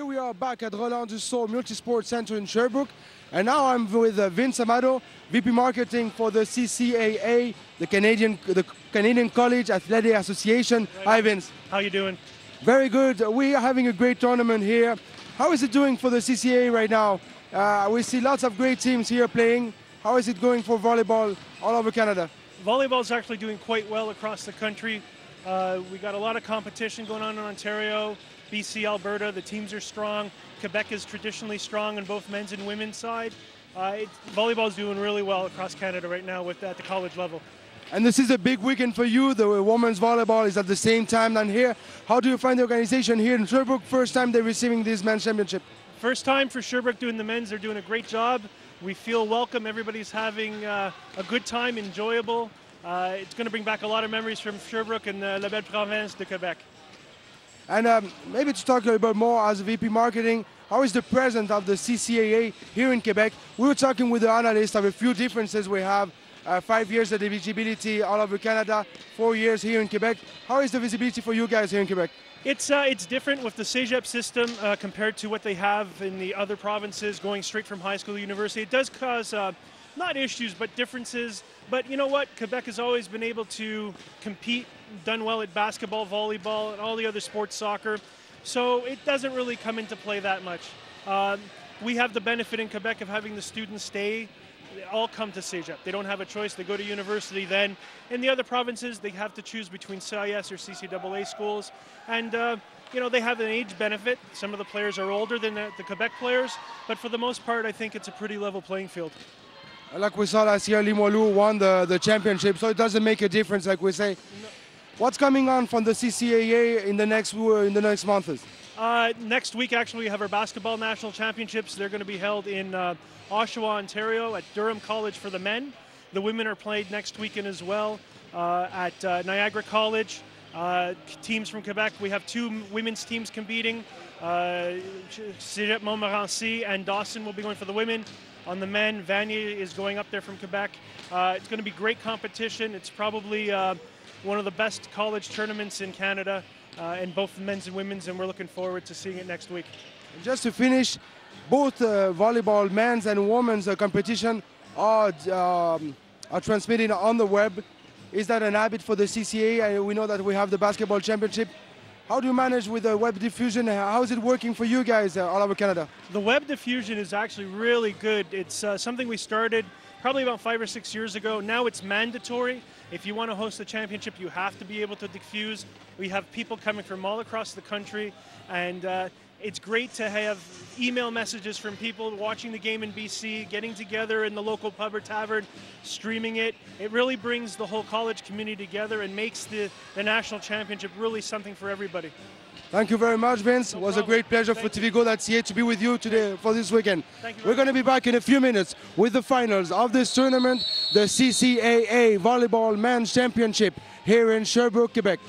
Here we are back at Roland Dussault Multisport Center in Sherbrooke, and now I'm with Vince Amado, VP Marketing for the CCAA, the Canadian College Athletic Association. Right. Hi Vince. How you doing? Very good. We are having a great tournament here. How is it doing for the CCAA right now? We see lots of great teams here playing. How is it going for volleyball all over Canada? Volleyball is actually doing quite well across the country. We got a lot of competition going on in Ontario, BC, Alberta. The teams are strong. Quebec is traditionally strong on both men's and women's side. Volleyball is doing really well across Canada right now at the college level. And this is a big weekend for you. The women's volleyball is at the same time than here. How do you find the organization here in Sherbrooke? First time they're receiving this men's championship. First time for Sherbrooke doing the men's. They're doing a great job. We feel welcome. Everybody's having a good time, enjoyable. It's going to bring back a lot of memories from Sherbrooke and La Belle Province de Quebec. And maybe to talk a little bit more as VP Marketing, how is the presence of the CCAA here in Quebec? We were talking with the analyst of a few differences we have. 5 years of visibility all over Canada, 4 years here in Quebec. How is the visibility for you guys here in Quebec? It's different with the CEGEP system compared to what they have in the other provinces, going straight from high school to university. It does cause not issues, but differences. But you know what? Quebec has always been able to compete, done well at basketball, volleyball, and all the other sports, soccer. So it doesn't really come into play that much. We have the benefit in Quebec of having the students stay. They all come to CEGEP. They don't have a choice. They go to university then. In the other provinces, they have to choose between CIS or CCAA schools. And, you know, they have an age benefit. Some of the players are older than the Quebec players. But for the most part, I think it's a pretty level playing field. Like we saw last year, Limoilou won the championship, so it doesn't make a difference, like we say. No. What's coming on from the CCAA in the next months? Next week, actually, we have our basketball national championships. They're going to be held in Oshawa, Ontario, at Durham College for the men. The women are played next weekend as well at Niagara College. Teams from Quebec, we have 2 women's teams competing. Cégep Montmorency and Dawson will be going for the women. On the men, Vanier is going up there from Quebec. It's going to be great competition. It's probably one of the best college tournaments in Canada, in both men's and women's, and we're looking forward to seeing it next week. And just to finish, both volleyball men's and women's competition are transmitted on the web. Is that an habit for the CCA? We know that we have the basketball championship. How do you manage with the web diffusion? How is it working for you guys all over Canada? The web diffusion is actually really good. It's something we started probably about 5 or 6 years ago. Now it's mandatory. If you want to host a championship, you have to be able to diffuse. We have people coming from all across the country, and it's great to have email messages from people watching the game in BC, getting together in the local pub or tavern, streaming it. It really brings the whole college community together and makes the national championship really something for everybody. Thank you very much, Vince. It was a great pleasure for TVGO.ca to be with you today for this weekend. We're going to be back in a few minutes with the finals of this tournament, the CCAA Volleyball Men's Championship here in Sherbrooke, Quebec.